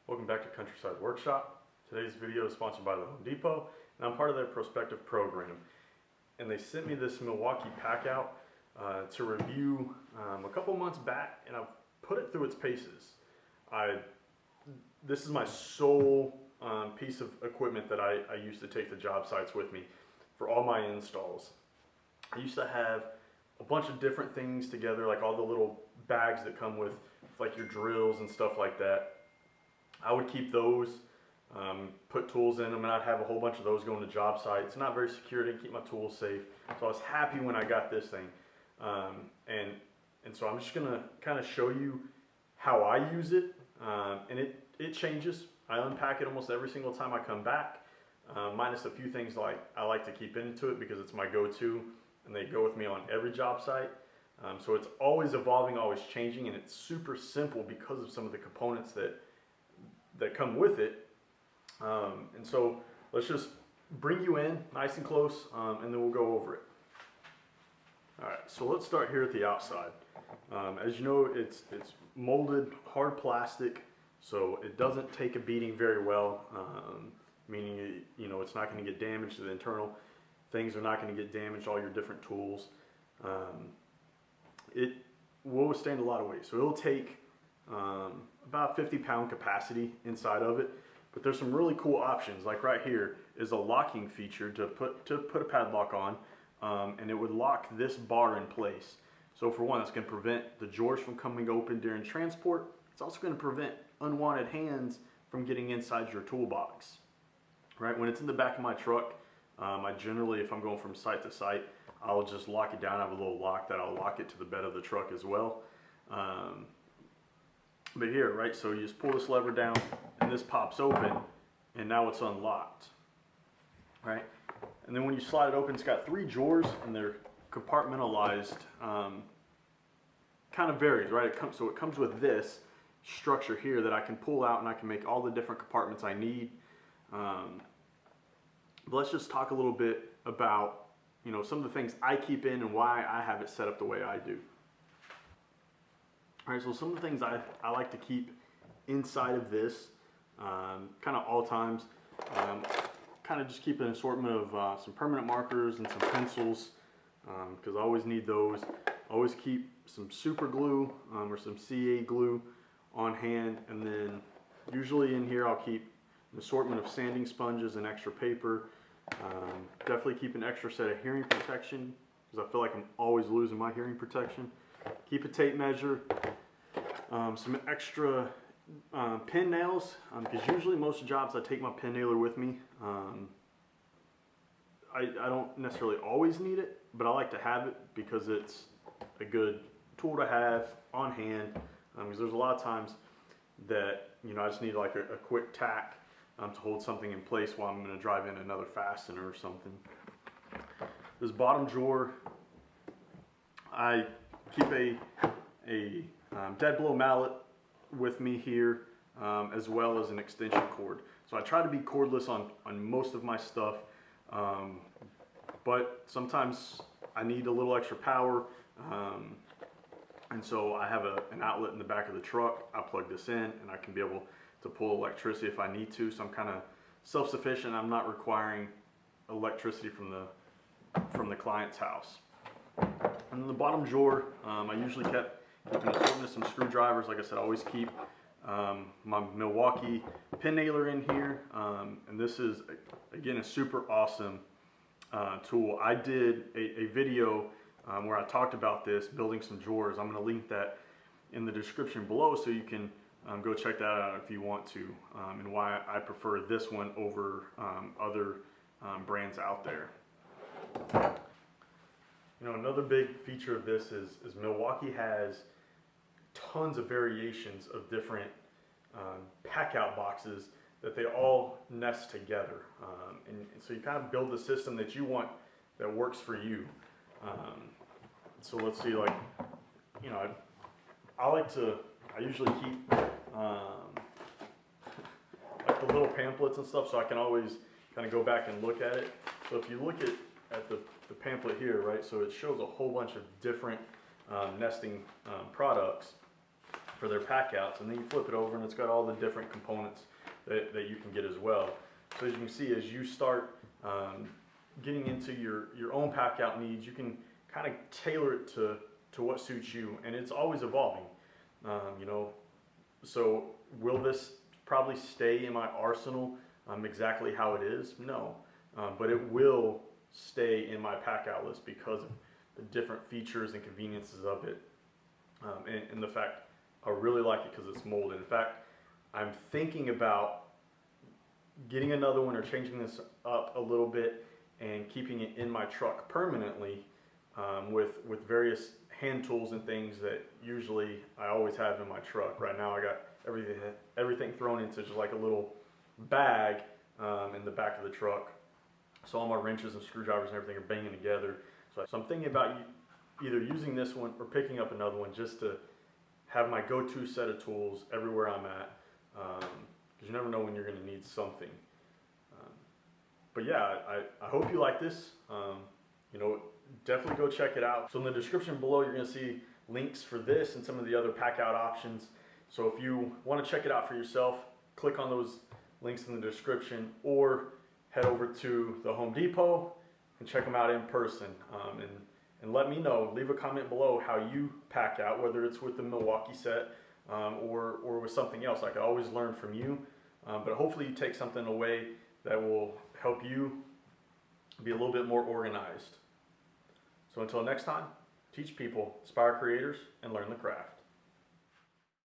Welcome back to Countryside Workshop. Today's video is sponsored by the Home Depot, and I'm part of their prospective program. And they sent me this Milwaukee pack out to review a couple months back, and I've put it through its paces. This is my sole piece of equipment that I used to take to job sites with me for all my installs. I used to have a bunch of different things together, like all the little bags that come with like your drills and stuff like that. I would keep those, put tools in them, and I'd have a whole bunch of those going to job sites. Not very secure, didn't keep my tools safe. So I was happy when I got this thing. And so I'm just gonna kind of show you how I use it. And it changes. I unpack it almost every single time I come back, minus a few things like I like to keep into it because it's my go-to and they go with me on every job site. So it's always evolving, always changing, and it's super simple because of some of the components that come with it. And so let's just bring you in nice and close, and then we'll go over it. All right, so let's start here at the outside. As you know, it's molded hard plastic, so it doesn't take a beating very well, meaning it's not going to get damaged to the internal things, are not going to get damaged, all your different tools. It will withstand a lot of weight, so it'll take about 50-pound capacity inside of it. But there's some really cool options. Like right here is a locking feature to put a padlock on, and it would lock this bar in place. So for one, it's going to prevent the drawers from coming open during transport. It's also going to prevent unwanted hands from getting inside your toolbox. Right, when it's in the back of my truck, I generally, if I'm going from site to site, I'll just lock it down. I have a little lock that I'll lock it to the bed of the truck as well. But here, right, so you just pull this lever down and this pops open, and now it's unlocked, right? And then when you slide it open, it's got 3 drawers and they're compartmentalized. Kind of varies, right? So it comes with this structure here that I can pull out and I can make all the different compartments I need. But let's just talk a little bit about some of the things I keep in and why I have it set up the way I do. All right, so some of the things I like to keep inside of this, kind of all times, kind of just keep an assortment of some permanent markers and some pencils, because I always need those. Always keep some super glue or some CA glue on hand, and then usually in here I'll keep an assortment of sanding sponges and extra paper. Definitely keep an extra set of hearing protection because I feel like I'm always losing my hearing protection. Keep a tape measure, some extra pin nails, because usually most jobs I take my pin nailer with me. I don't necessarily always need it, but I like to have it because it's a good tool to have on hand, because there's a lot of times that I just need like a quick tack to hold something in place while I'm going to drive in another fastener or something. This bottom drawer, I keep a dead blow mallet with me here, as well as an extension cord. So I try to be cordless on most of my stuff, but sometimes I need a little extra power, and so I have an outlet in the back of the truck. I plug this in and I can be able to pull electricity if I need to, so I'm kind of self-sufficient. I'm not requiring electricity from the client's house. And then the bottom drawer, I usually keep an assortment of some screwdrivers. Like I said, I always keep my Milwaukee pin nailer in here, and this is again a super awesome tool. I did a video where I talked about this, building some drawers. I'm going to link that in the description below so you can go check that out if you want to, and why I prefer this one over other brands out there. Another big feature of this is Milwaukee has tons of variations of different pack-out boxes that they all nest together, and so you kind of build the system that you want that works for you. So let's see, like I usually keep like the little pamphlets and stuff, so I can always kind of go back and look at it. So if you look at the pamphlet here, right, so it shows a whole bunch of different nesting products. for their pack outs, and then you flip it over and it's got all the different components that you can get as well. So as you can see, as you start getting into your own pack out needs, you can kind of tailor it to what suits you, and it's always evolving. You know, so will this probably stay in my arsenal exactly how it is? No, but it will stay in my pack out list because of the different features and conveniences of it, and the fact I really like it because it's molded. In fact, I'm thinking about getting another one or changing this up a little bit and keeping it in my truck permanently, with various hand tools and things that usually I always have in my truck. Right now I got everything thrown into just like a little bag in the back of the truck. So all my wrenches and screwdrivers and everything are banging together. So I'm thinking about either using this one or picking up another one just to have my go-to set of tools everywhere I'm at, because you never know when you're going to need something. But yeah, I hope you like this. You know, definitely go check it out. So in the description below, you're going to see links for this and some of the other pack out options. So if you want to check it out for yourself, click on those links in the description, or head over to the Home Depot and check them out in person. And let me know, leave a comment below how you pack out, whether it's with the Milwaukee set or with something else. I can always learn from you, but hopefully you take something away that will help you be a little bit more organized. So until next time, teach people, inspire creators, and learn the craft.